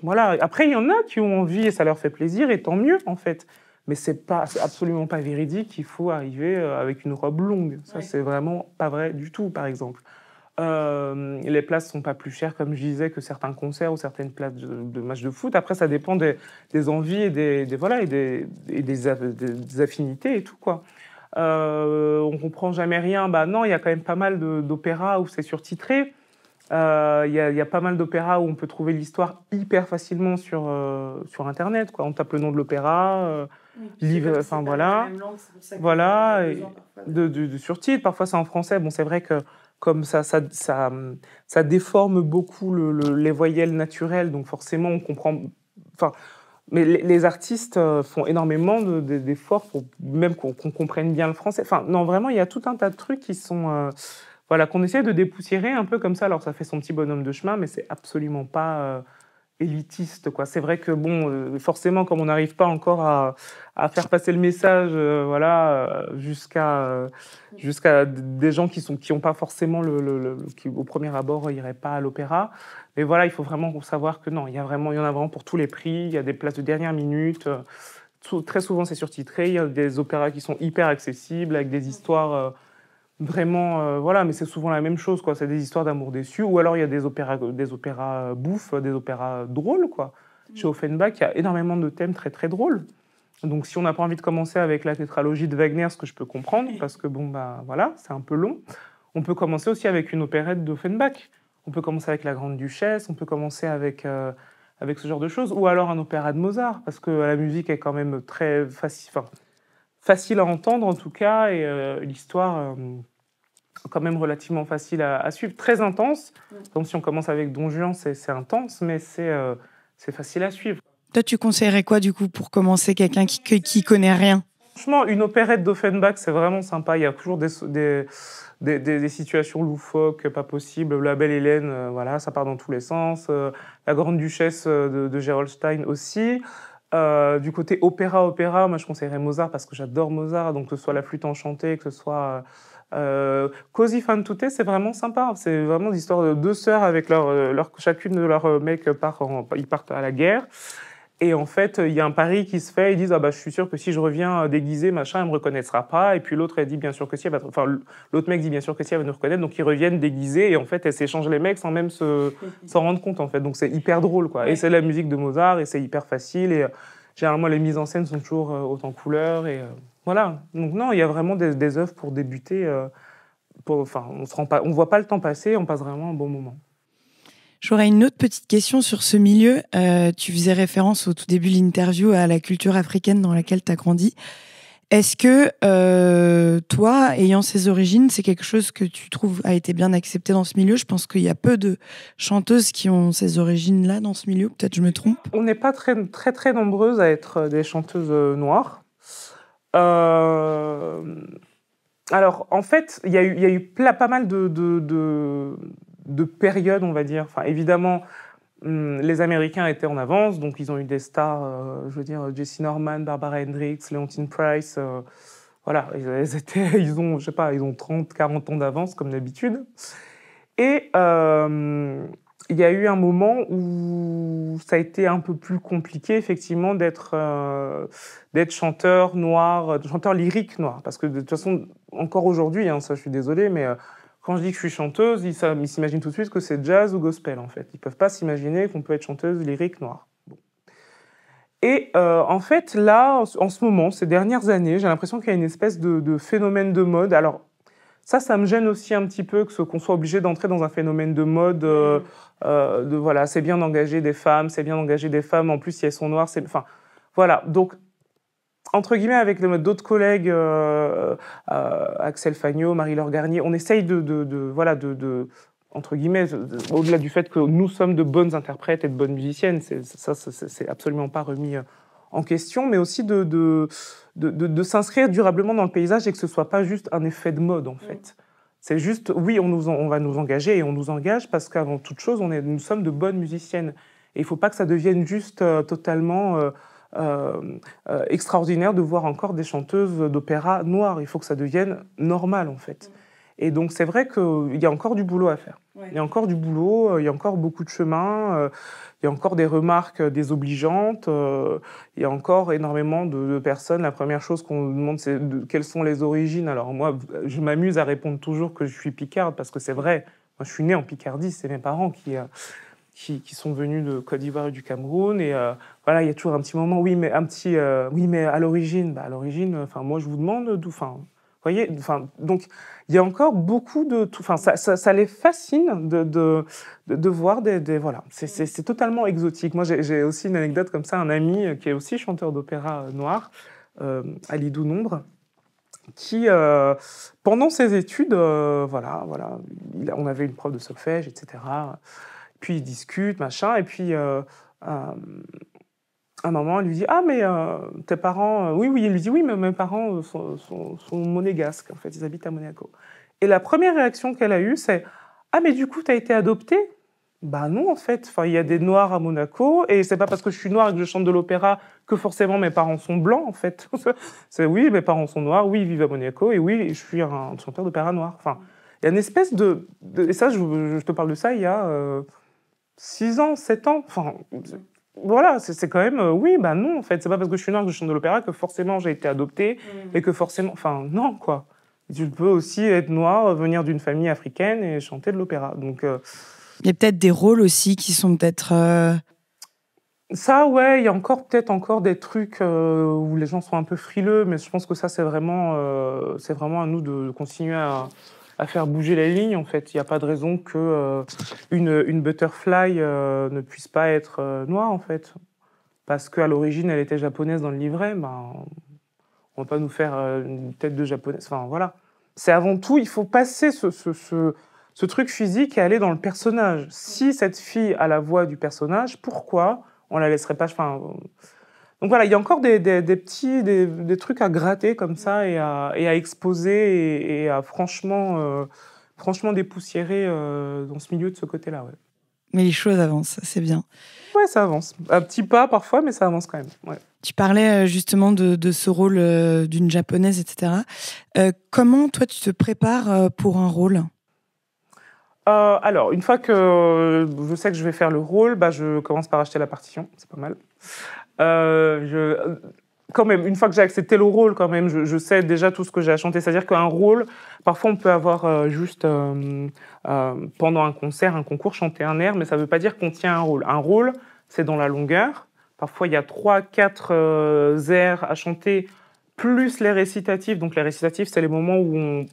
voilà. Après, il y en a qui ont envie et ça leur fait plaisir, et tant mieux, en fait. Mais c'est absolument pas véridique qu'il faut arriver avec une robe longue. Ça, c'est vraiment pas vrai du tout, par exemple. Les places sont pas plus chères, comme je disais, que certains concerts ou certaines places de matchs de foot. Après, ça dépend des envies et des affinités et tout, quoi. On comprend jamais rien. Bah non, il y a quand même pas mal d'opéras où c'est surtitré. Il y a pas mal d'opéras où on peut trouver l'histoire hyper facilement sur Internet, quoi. On tape le nom de l'opéra, livre, enfin voilà. Voilà, de surtitres. Parfois, c'est en français. Bon, c'est vrai que comme ça déforme beaucoup les voyelles naturelles, donc forcément, on comprend... Enfin, mais les artistes font énormément d'efforts pour même qu'on comprenne bien le français. Enfin, non, vraiment, il y a tout un tas de trucs qui sont... voilà, qu'on essaie de dépoussiérer un peu comme ça. Alors, ça fait son petit bonhomme de chemin, mais c'est absolument pas élitiste, quoi. C'est vrai que, bon, forcément, comme on n'arrive pas encore à faire passer le message jusqu'à des gens qui n'ont pas forcément qui, au premier abord, n'iraient pas à l'opéra. Mais voilà, il faut vraiment savoir que non, il y en a vraiment pour tous les prix. Il y a des places de dernière minute. Très souvent, c'est surtitré. Il y a des opéras qui sont hyper accessibles, avec des histoires... vraiment, voilà, mais c'est souvent la même chose, quoi. C'est des histoires d'amour déçu, ou alors il y a des opéras bouffes, des opéras drôles, quoi. Chez Offenbach, il y a énormément de thèmes très très drôles. Donc, si on n'a pas envie de commencer avec la tétralogie de Wagner, ce que je peux comprendre, parce que bon, bah voilà, c'est un peu long, on peut commencer aussi avec une opérette d'Offenbach. On peut commencer avec La Grande Duchesse, on peut commencer avec ce genre de choses, ou alors un opéra de Mozart, parce que la musique est quand même très facile à entendre en tout cas, et l'histoire quand même relativement facile à suivre, très intense. Donc si on commence avec Don Juan, c'est intense, mais c'est facile à suivre. Toi, tu conseillerais quoi du coup pour commencer quelqu'un qui connaît rien? Franchement, une opérette d'Offenbach, c'est vraiment sympa. Il y a toujours des situations loufoques, pas possibles. La Belle Hélène, voilà, ça part dans tous les sens. La Grande Duchesse de Gerolstein aussi. Du côté opéra, moi je conseillerais Mozart parce que j'adore Mozart, donc que ce soit la flûte enchantée, que ce soit Così fan tutte, c'est vraiment sympa. C'est vraiment l'histoire de deux sœurs avec chacune de leurs mecs ils partent à la guerre. Et en fait, il y a un pari qui se fait. Ils disent, ah bah, je suis sûr que si je reviens déguisé, machin, elle me reconnaîtra pas. Et puis l'autre, elle dit bien sûr que si. L'autre mec dit bien sûr que si, elle va nous reconnaître. Donc ils reviennent déguisés. Et en fait, elle s'échange les mecs sans même s'en rendre compte, en fait. Donc c'est hyper drôle, quoi. Et c'est la musique de Mozart et c'est hyper facile. Et généralement, les mises en scène sont toujours hautes en couleurs. Et voilà. Donc non, il y a vraiment des œuvres pour débuter. On voit pas le temps passer. On passe vraiment un bon moment. J'aurais une autre petite question sur ce milieu. Tu faisais référence au tout début de l'interview à la culture africaine dans laquelle tu as grandi. Est-ce que toi, ayant ces origines, c'est quelque chose que tu trouves a été bien accepté dans ce milieu? Je pense qu'il y a peu de chanteuses qui ont ces origines-là dans ce milieu. Peut-être je me trompe. On n'est pas très, très, très nombreuses à être des chanteuses noires. Alors, en fait, il y a eu pas mal de périodes, on va dire. Enfin, évidemment, les Américains étaient en avance, donc ils ont eu des stars, je veux dire, Jesse Norman, Barbara Hendricks, Leontine Price. Voilà, ils ont 30, 40 ans d'avance, comme d'habitude. Et il y a eu un moment où ça a été un peu plus compliqué, effectivement, d'être chanteur noir, chanteur lyrique noir. Parce que de toute façon, encore aujourd'hui, hein, ça je suis désolé, mais quand je dis que je suis chanteuse, ils s'imaginent tout de suite que c'est jazz ou gospel, en fait. Ils ne peuvent pas s'imaginer qu'on peut être chanteuse lyrique noire. Bon. Et en fait, là, en ce moment, ces dernières années, j'ai l'impression qu'il y a une espèce de phénomène de mode. Alors, ça me gêne aussi un petit peu qu'on soit obligé d'entrer dans un phénomène de mode. Voilà, c'est bien d'engager des femmes, En plus, si elles sont noires, enfin, voilà. Donc, entre guillemets, avec d'autres collègues, Axel Fagnot, Marie-Laure Garnier, on essaye entre guillemets, au-delà du fait que nous sommes de bonnes interprètes et de bonnes musiciennes, c'est absolument pas remis en question, mais aussi de de s'inscrire durablement dans le paysage et que ce ne soit pas juste un effet de mode, en fait. C'est juste, oui, on va nous engager et on nous engage parce qu'avant toute chose, nous sommes de bonnes musiciennes. Et il ne faut pas que ça devienne juste totalement extraordinaire de voir encore des chanteuses d'opéra noires. Il faut que ça devienne normal, en fait. Et donc, c'est vrai qu'il y a encore du boulot à faire. Ouais. Il y a encore du boulot, il y a encore beaucoup de chemin, il y a encore des remarques désobligeantes, il y a encore énormément de personnes. La première chose qu'on nous demande, c'est quelles sont les origines. Alors moi, je m'amuse à répondre toujours que je suis picarde, parce que c'est vrai. Moi, je suis née en Picardie, c'est mes parents qui sont venus de Côte d'Ivoire et du Cameroun. Et voilà, il y a toujours un petit moment, oui, mais à l'origine, moi, je vous demande d'où... Vous voyez, donc il y a encore beaucoup de... Ça les fascine de voir voilà, c'est totalement exotique. Moi, j'ai aussi une anecdote comme ça, un ami qui est aussi chanteur d'opéra noir, Alidou Nombre, qui, pendant ses études, on avait une prof de solfège, etc. Puis il discute, machin, et puis... à un moment, elle lui dit « Ah, mais tes parents... Oui, il lui dit « Oui, mais mes parents sont monégasques, en fait, ils habitent à Monaco. » Et la première réaction qu'elle a eue, c'est « Ah, mais du coup, t'as été adoptée ?» Bah non, en fait. Il y a des Noirs à Monaco, et c'est pas parce que je suis noire et que je chante de l'opéra que forcément mes parents sont blancs, en fait. C'est oui, mes parents sont noirs, oui, ils vivent à Monaco, et oui, je suis un chanteur d'opéra noir. Enfin, il y a une espèce de... Et ça, je te parle de ça il y a 6 ans, 7 ans. Enfin... Voilà, c'est quand même... oui, bah non, en fait. C'est pas parce que je suis noire que je chante de l'opéra que forcément j'ai été adoptée et que forcément... Enfin, non, quoi. Tu peux aussi être noire, venir d'une famille africaine et chanter de l'opéra. Donc... Il y a peut-être des rôles aussi qui sont peut-être... Ça, ouais, il y a peut-être encore des trucs où les gens sont un peu frileux, mais je pense que ça, c'est vraiment à nous de continuer à faire bouger les lignes, en fait. Il n'y a pas de raison qu'une butterfly ne puisse pas être noire, en fait. Parce qu'à l'origine, elle était japonaise dans le livret, ben, on ne va pas nous faire une tête de japonaise. Enfin, voilà. C'est avant tout, il faut passer ce truc physique et aller dans le personnage. Si cette fille a la voix du personnage, pourquoi on la laisserait pas... Enfin, donc voilà, il y a encore des petits trucs à gratter comme ça et à exposer et à franchement dépoussiérer dans ce milieu de ce côté-là. Ouais. Mais les choses avancent, c'est bien. Ouais, ça avance. Un petit pas parfois, mais ça avance quand même. Ouais. Tu parlais justement de ce rôle d'une japonaise, etc. Comment, toi, tu te prépares pour un rôle ? Alors, une fois que je sais que je vais faire le rôle, je commence par acheter la partition, c'est pas mal. Quand même, une fois que j'ai accepté le rôle, quand même, je sais déjà tout ce que j'ai à chanter. C'est-à-dire qu'un rôle, parfois on peut avoir juste pendant un concert, un concours, chanter un air, mais ça ne veut pas dire qu'on tient un rôle. Un rôle, c'est dans la longueur. Parfois, il y a 3-4 airs à chanter, plus les récitatifs. Donc les récitatifs, c'est les moments où on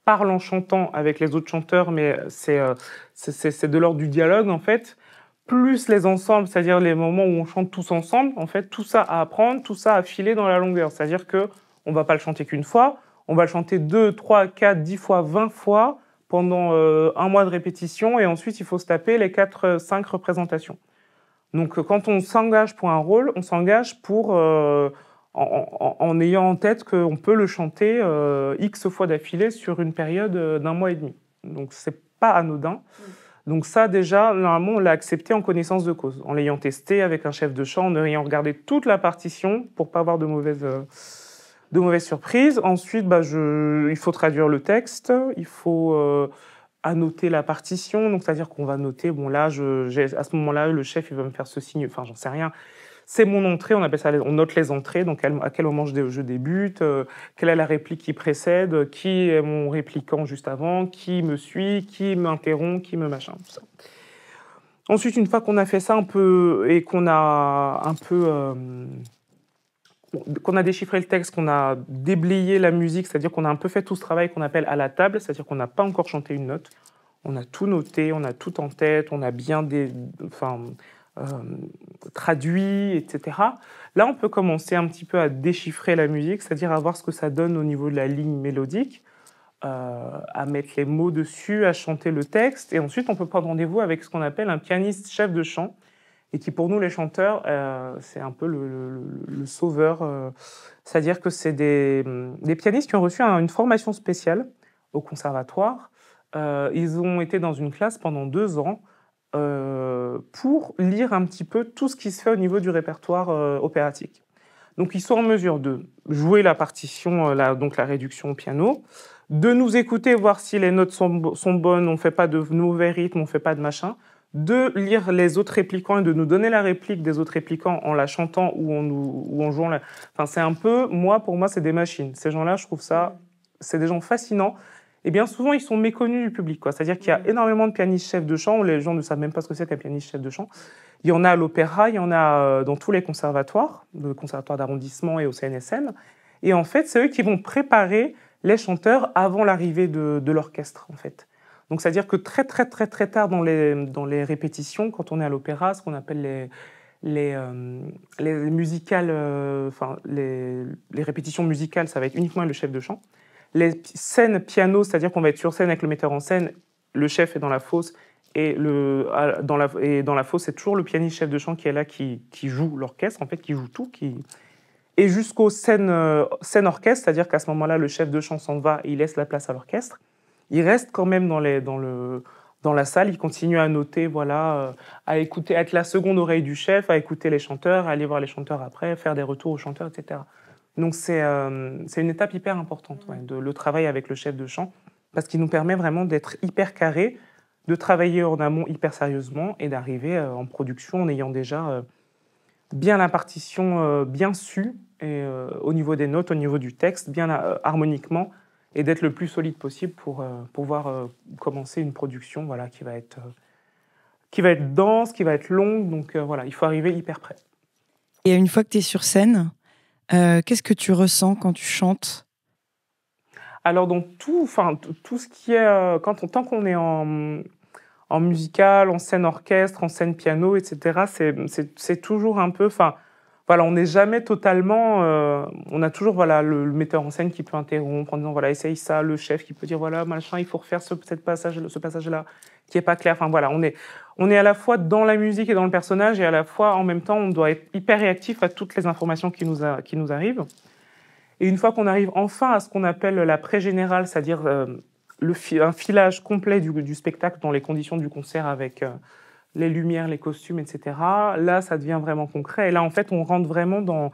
parle en chantant avec les autres chanteurs, mais c'est de l'ordre du dialogue, en fait. Plus les ensembles, c'est-à-dire les moments où on chante tous ensemble, en fait, tout ça à apprendre, tout ça à filer dans la longueur. C'est-à-dire qu'on ne va pas le chanter qu'une fois, on va le chanter 2, 3, 4, 10 fois, 20 fois pendant 1 mois de répétition, et ensuite il faut se taper les 4-5 représentations. Donc quand on s'engage pour un rôle, on s'engage pour en ayant en tête qu'on peut le chanter X fois d'affilée sur une période d'1 mois et demi. Donc c'est pas anodin. Donc ça, déjà, normalement, on l'a accepté en connaissance de cause, en l'ayant testé avec un chef de chant, en ayant regardé toute la partition pour pas avoir de mauvaises surprises. Ensuite, il faut traduire le texte, il faut annoter la partition, donc c'est-à-dire qu'on va noter, bon là, à ce moment-là, le chef, il va me faire ce signe, enfin, j'en sais rien. C'est mon entrée, on appelle ça, on note les entrées, donc à quel moment je débute, quelle est la réplique qui précède, qui est mon répliquant juste avant, qui me suit, qui m'interrompt, qui me machin, tout ça. Ensuite, une fois qu'on a fait ça un peu et qu'on a déchiffré le texte, qu'on a déblayé la musique, c'est-à-dire qu'on a un peu fait tout ce travail qu'on appelle à la table, c'est-à-dire qu'on n'a pas encore chanté une note, on a tout noté, on a tout en tête, on a bien traduit, etc. Là, on peut commencer un petit peu à déchiffrer la musique, c'est-à-dire à voir ce que ça donne au niveau de la ligne mélodique, à mettre les mots dessus, à chanter le texte, et ensuite on peut prendre rendez-vous avec ce qu'on appelle un pianiste chef de chant, et qui, pour nous, les chanteurs, c'est un peu le sauveur. C'est-à-dire que c'est des pianistes qui ont reçu une formation spéciale au conservatoire. Ils ont été dans une classe pendant 2 ans pour lire un petit peu tout ce qui se fait au niveau du répertoire opératique. Donc, ils sont en mesure de jouer la partition, donc la réduction au piano, de nous écouter, voir si les notes sont bonnes, on ne fait pas de mauvais rythme, on ne fait pas de machin, de lire les autres répliquants et de nous donner la réplique des autres répliquants en la chantant ou en jouant. Enfin, c'est un peu, pour moi, c'est des machines. Ces gens-là, je trouve ça, c'est des gens fascinants. Et bien souvent, ils sont méconnus du public, quoi. C'est-à-dire qu'il y a énormément de pianistes chefs de chant, où les gens ne savent même pas ce que c'est qu'un pianiste chef de chant. Il y en a à l'opéra, il y en a dans tous les conservatoires, le conservatoire d'arrondissement et au CNSM. Et en fait, c'est eux qui vont préparer les chanteurs avant l'arrivée de l'orchestre, en fait. Donc, c'est-à-dire que très tard dans les répétitions, quand on est à l'opéra, ce qu'on appelle les musicales, les répétitions musicales, ça va être uniquement le chef de chant. Les scènes piano, c'est-à-dire qu'on va être sur scène avec le metteur en scène, le chef est dans la fosse, et dans la fosse, c'est toujours le pianiste chef de chant qui est là, qui joue l'orchestre, en fait, qui joue tout. Et jusqu'aux scènes orchestre, c'est-à-dire qu'à ce moment-là, le chef de chant s'en va et il laisse la place à l'orchestre. Il reste quand même dans la salle, il continue à noter, voilà, à écouter, à être la seconde oreille du chef, à écouter les chanteurs, à aller voir les chanteurs après, faire des retours aux chanteurs, etc. Donc c'est une étape hyper importante, le travail avec le chef de chant, parce qu'il nous permet vraiment d'être hyper carré, de travailler en amont hyper sérieusement et d'arriver en production en ayant déjà bien la partition bien su, et, au niveau des notes, au niveau du texte, bien harmoniquement, et d'être le plus solide possible pour pouvoir commencer une production qui va être dense, qui va être longue. Donc voilà, il faut arriver hyper prêt. Et une fois que tu es sur scène, qu'est-ce que tu ressens quand tu chantes ? Alors, dans tout ce qui est... tant qu'on est en musical, en scène orchestre, en scène piano, etc., c'est toujours un peu... on n'est jamais totalement... on a toujours le metteur en scène qui peut interrompre en disant, voilà, essaye ça, le chef qui peut dire, voilà, machin, il faut refaire ce passage-là qui n'est pas clair. Enfin, voilà, on est à la fois dans la musique et dans le personnage, et à la fois, en même temps, on doit être hyper réactif à toutes les informations qui nous arrivent. Et une fois qu'on arrive enfin à ce qu'on appelle la pré-générale, c'est-à-dire un filage complet du spectacle dans les conditions du concert avec les lumières, les costumes, etc., là, ça devient vraiment concret. Et là, en fait, on rentre vraiment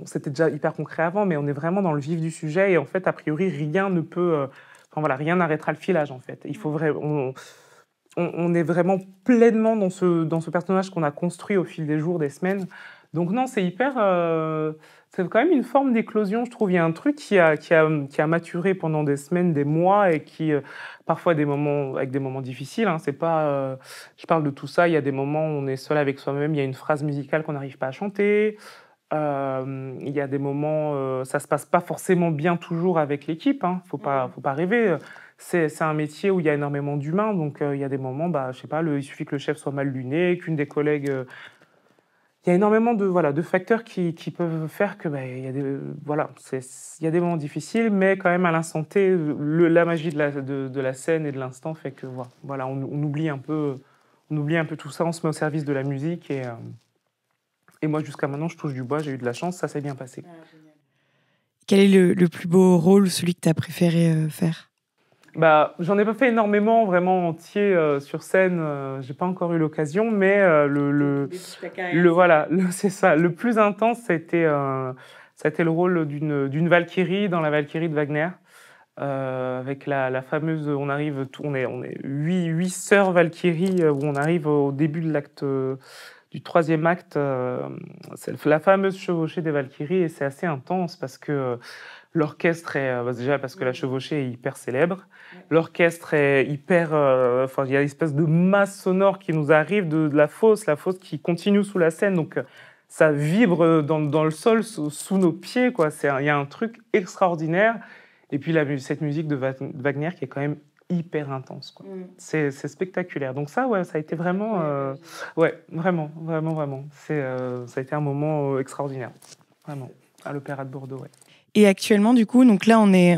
c'était déjà hyper concret avant, mais on est vraiment dans le vif du sujet. Et en fait, a priori, rien ne peut... rien n'arrêtera le filage, en fait. Il faut on est vraiment pleinement dans ce personnage qu'on a construit au fil des jours, des semaines. Donc non, c'est hyper... c'est quand même une forme d'éclosion, je trouve. Il y a un truc qui a maturé pendant des semaines, des mois, et qui, parfois, avec des moments difficiles. Hein, c'est pas... je parle de tout ça, il y a des moments où on est seul avec soi-même, il y a une phrase musicale qu'on n'arrive pas à chanter. Il y a des moments, ça se passe pas forcément bien toujours avec l'équipe, hein, faut pas rêver. C'est un métier où il y a énormément d'humains, donc il y a des moments, je sais pas, il suffit que le chef soit mal luné, qu'une des collègues... il y a énormément de facteurs qui peuvent faire que il y a des moments difficiles, mais quand même à l'instant T, la magie de la scène et de l'instant fait que on oublie un peu tout ça, on se met au service de la musique, et moi jusqu'à maintenant je touche du bois, j'ai eu de la chance, ça s'est bien passé. Quel est le plus beau rôle, celui que tu as préféré faire ? J'en ai pas fait énormément vraiment entier sur scène, j'ai pas encore eu l'occasion, mais c'est ça, le plus intense, ça a été le rôle d'une Valkyrie dans la Valkyrie de Wagner, avec la fameuse, on est 8 sœurs Valkyries, où on arrive au début de l'acte du 3e acte, c'est la fameuse chevauchée des Valkyries, et c'est assez intense parce que l'orchestre est... déjà parce que la chevauchée est hyper célèbre. L'orchestre est hyper... il y a une espèce de masse sonore qui nous arrive de la fosse qui continue sous la scène. Donc, ça vibre dans le sol sous nos pieds, quoi. Il y a un truc extraordinaire. Et puis, cette musique de Wagner qui est quand même hyper intense, quoi. C'est spectaculaire. Donc ça, ça a été vraiment... vraiment. Ça a été un moment extraordinaire. Vraiment. À l'Opéra de Bordeaux, Et actuellement, du coup, donc là, on est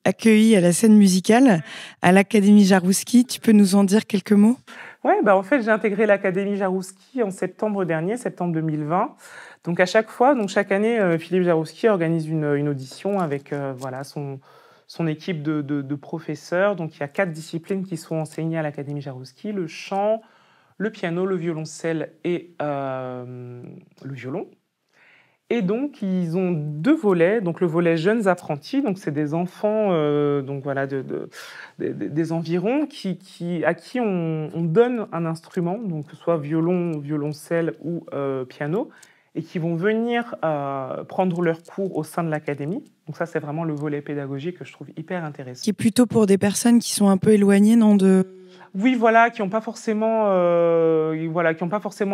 accueillis à la scène musicale, à l'Académie Jarouski. Tu peux nous en dire quelques mots ? Ouais, en fait, j'ai intégré l'Académie Jarouski en septembre dernier, septembre 2020. Donc à chaque fois, chaque année, Philippe Jarouski organise une audition avec son équipe de professeurs. Donc il y a 4 disciplines qui sont enseignées à l'Académie Jarouski: le chant, le piano, le violoncelle et le violon. Et donc, ils ont 2 volets. Donc, le volet jeunes apprentis, donc c'est des enfants, des environs à qui on donne un instrument, donc que ce soit violon, violoncelle ou piano, et qui vont venir prendre leurs cours au sein de l'académie. Donc ça, c'est vraiment le volet pédagogique que je trouve hyper intéressant. Qui est plutôt pour des personnes qui sont un peu éloignées, non, de... Oui, qui n'ont pas forcément,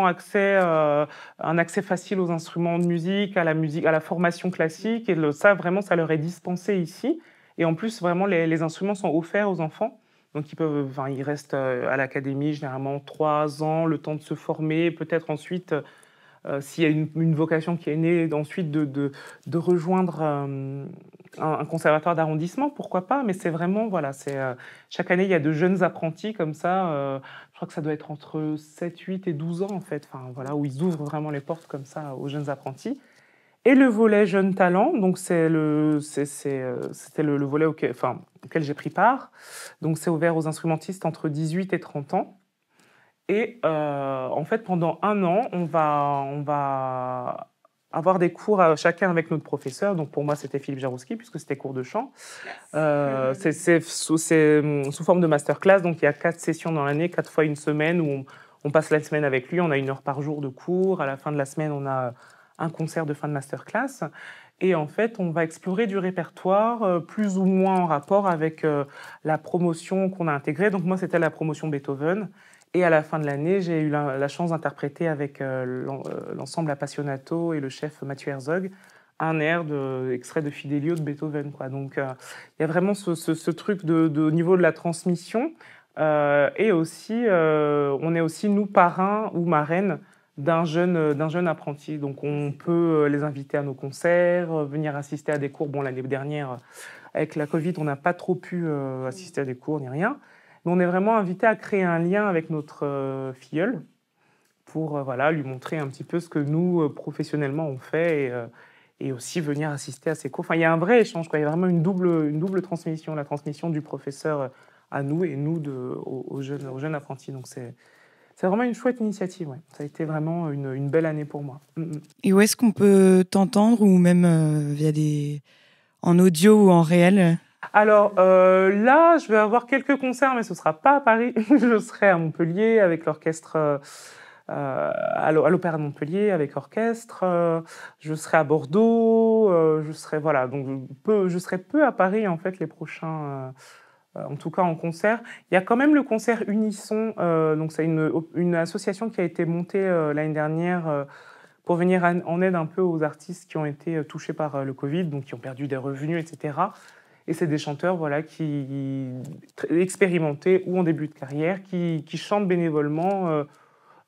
accès, un accès facile aux instruments de musique, à la formation classique. Et ça, vraiment, ça leur est dispensé ici. Et en plus, vraiment, les instruments sont offerts aux enfants. Donc, ils restent à l'académie généralement 3 ans, le temps de se former, peut-être ensuite... s'il y a une vocation qui est née, ensuite de rejoindre un conservatoire d'arrondissement, pourquoi pas, mais c'est vraiment, chaque année, il y a de jeunes apprentis comme ça, je crois que ça doit être entre 7, 8 et 12 ans, en fait, où ils ouvrent vraiment les portes comme ça aux jeunes apprentis. Et le volet jeunes talents, donc c'était le volet auquel j'ai pris part, donc c'est ouvert aux instrumentistes entre 18 et 30 ans. Et en fait, pendant 1 an, on va avoir des cours chacun avec notre professeur. Donc pour moi, c'était Philippe Jarouski, puisque c'était cours de chant. C'est sous forme de masterclass. Donc il y a 4 sessions dans l'année, 4 fois une semaine, où on passe la semaine avec lui. On a 1 heure par jour de cours. À la fin de la semaine, on a un concert de fin de masterclass. Et en fait, on va explorer du répertoire plus ou moins en rapport avec la promotion qu'on a intégrée. Donc moi, c'était la promotion Beethoven. Et à la fin de l'année, j'ai eu la chance d'interpréter avec l'ensemble Appassionato et le chef Mathieu Herzog un air extrait de Fidelio de Beethoven, quoi. Donc, il y a vraiment ce truc au niveau de la transmission. Et aussi, on est aussi, nous, parrains ou marraines d'un jeune apprenti. Donc, on peut les inviter à nos concerts, venir assister à des cours. Bon, l'année dernière, avec la Covid, on n'a pas trop pu assister à des cours ni rien. Mais on est vraiment invité à créer un lien avec notre filleul pour lui montrer un petit peu ce que nous, professionnellement, on fait et aussi venir assister à ses cours. Enfin, il y a un vrai échange, quoi. Il y a vraiment une double transmission, la transmission du professeur à nous et nous aux jeunes apprentis. Donc, c'est vraiment une chouette initiative. Ouais. Ça a été vraiment une belle année pour moi. Et où est-ce qu'on peut t'entendre, ou même en audio ou en réel ? Alors là, je vais avoir quelques concerts, mais ce ne sera pas à Paris. Je serai à Montpellier avec l'orchestre, à l'Opéra de Montpellier avec orchestre. Je serai à Bordeaux. Je serai peu à Paris, en fait, les prochains, en tout cas en concert. Il y a quand même le concert Unisson. Donc c'est une association qui a été montée l'année dernière pour venir en aide un peu aux artistes qui ont été touchés par le Covid, donc qui ont perdu des revenus, etc. Et c'est des chanteurs qui expérimentés ou en début de carrière, qui chantent bénévolement.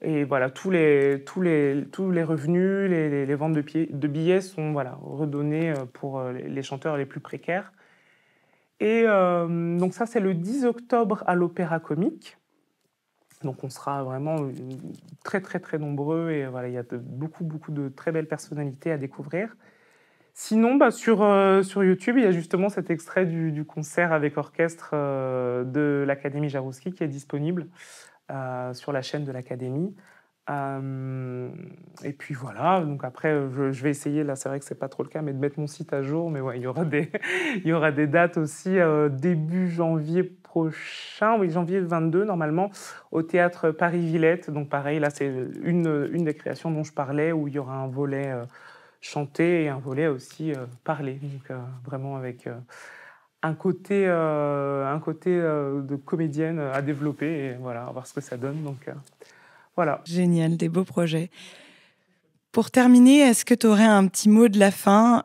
Et tous les revenus, les ventes de billets sont redonnés pour les chanteurs les plus précaires. Et donc ça, c'est le 10 octobre à l'Opéra Comique. Donc on sera vraiment très, très, très nombreux. Et il y a beaucoup, beaucoup de très belles personnalités à découvrir. Sinon, sur YouTube, il y a justement cet extrait du concert avec orchestre de l'Académie Jarouski qui est disponible sur la chaîne de l'Académie. Et puis donc après, je vais essayer, là c'est vrai que c'est pas trop le cas, mais de mettre mon site à jour. Mais il y aura des dates aussi début janvier prochain, oui, janvier 22 normalement, au Théâtre Paris-Villette. Donc pareil, là c'est une des créations dont je parlais, où il y aura un volet chanter et un volet aussi parler, donc vraiment avec un côté de comédienne à développer et à voir ce que ça donne. Donc voilà. Génial, des beaux projets. Pour terminer, est-ce que tu aurais un petit mot de la fin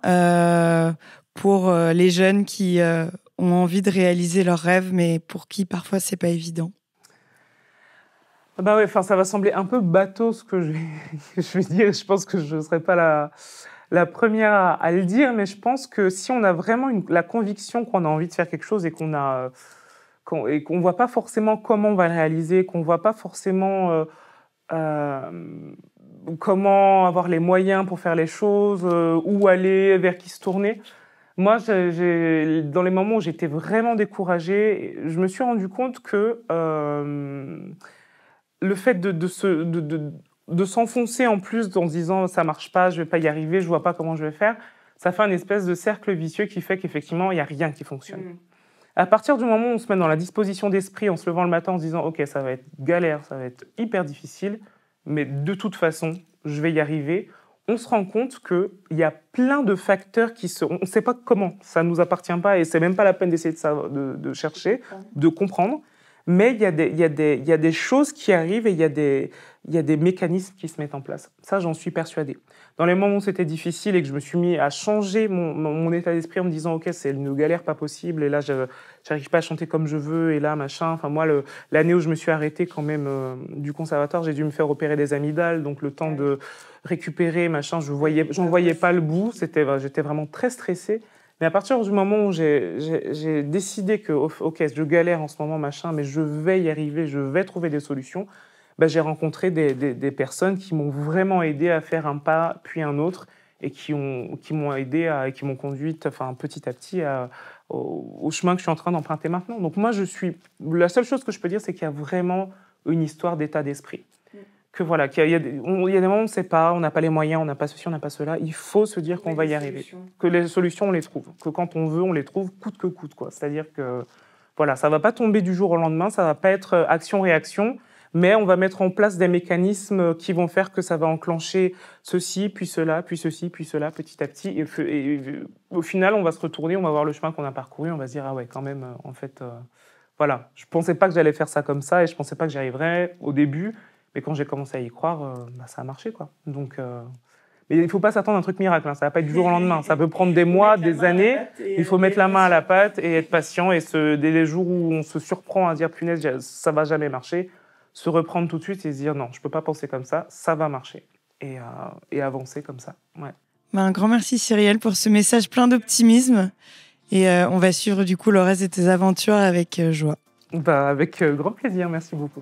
pour les jeunes qui ont envie de réaliser leurs rêves, mais pour qui parfois c'est pas évident? Ça va sembler un peu bateau ce que je vais dire. Je pense que je ne serai pas la première à le dire, mais je pense que si on a vraiment la conviction qu'on a envie de faire quelque chose et qu'on ne voit pas forcément comment on va le réaliser, qu'on ne voit pas forcément comment avoir les moyens pour faire les choses, où aller, vers qui se tourner. Moi, dans les moments où j'étais vraiment découragée, je me suis rendu compte que le fait de s'enfoncer en plus en se disant « ça marche pas, je vais pas y arriver, je vois pas comment je vais faire », ça fait un espèce de cercle vicieux qui fait qu'effectivement, il n'y a rien qui fonctionne. À partir du moment où on se met dans la disposition d'esprit, en se levant le matin en se disant « ok, ça va être galère, ça va être hyper difficile, mais de toute façon, je vais y arriver », on se rend compte qu'il y a plein de facteurs on ne sait pas comment, ça ne nous appartient pas et c'est même pas la peine d'essayer de chercher, de comprendre. Mais il y a des choses qui arrivent et il y a des mécanismes qui se mettent en place. Ça, j'en suis persuadée. Dans les moments où c'était difficile et que je me suis mis à changer mon état d'esprit en me disant « ok, c'est une galère pas possible et là, je n'arrive pas à chanter comme je veux et là, machin ». Enfin, moi, l'année où je me suis arrêtée quand même du conservatoire, j'ai dû me faire opérer des amygdales, donc le temps de récupérer, machin, j'en voyais pas le bout. J'étais vraiment très stressée. Mais à partir du moment où j'ai décidé que, ok, je galère en ce moment, machin, mais je vais y arriver, je vais trouver des solutions, ben, j'ai rencontré des personnes qui m'ont vraiment aidé à faire un pas, puis un autre, et qui m'ont aidé, qui m'ont conduite enfin, petit à petit au chemin que je suis en train d'emprunter maintenant. Donc moi, la seule chose que je peux dire, c'est qu'il y a vraiment une histoire d'état d'esprit. Que voilà, qu'il y a des moments où on ne sait pas, on n'a pas les moyens, on n'a pas ceci, on n'a pas cela. Il faut se dire qu'on va y arriver. Que les solutions, on les trouve. Que quand on veut, on les trouve coûte que coûte, quoi. C'est-à-dire que voilà, ça ne va pas tomber du jour au lendemain, ça ne va pas être action-réaction, mais on va mettre en place des mécanismes qui vont faire que ça va enclencher ceci, puis cela, puis ceci, puis cela, petit à petit. Et au final, on va se retourner, on va voir le chemin qu'on a parcouru, on va se dire, ah ouais, quand même, en fait, voilà. Je ne pensais pas que j'allais faire ça comme ça et je ne pensais pas que j'y arriverais au début. Mais quand j'ai commencé à y croire, ça a marché, quoi. Donc, mais il ne faut pas s'attendre à un truc miracle. Hein. Ça ne va pas être du jour au lendemain. Ça peut prendre des mois, des années. Il faut mettre la main à la pâte et être patient. Et dès les jours où on se surprend à dire « punaise, ça ne va jamais marcher », se reprendre tout de suite et se dire « non, je ne peux pas penser comme ça va marcher ». Et avancer comme ça. Ouais. Un grand merci, Cyrielle, pour ce message plein d'optimisme. Et on va suivre du coup le reste de tes aventures avec joie. Avec grand plaisir. Merci beaucoup.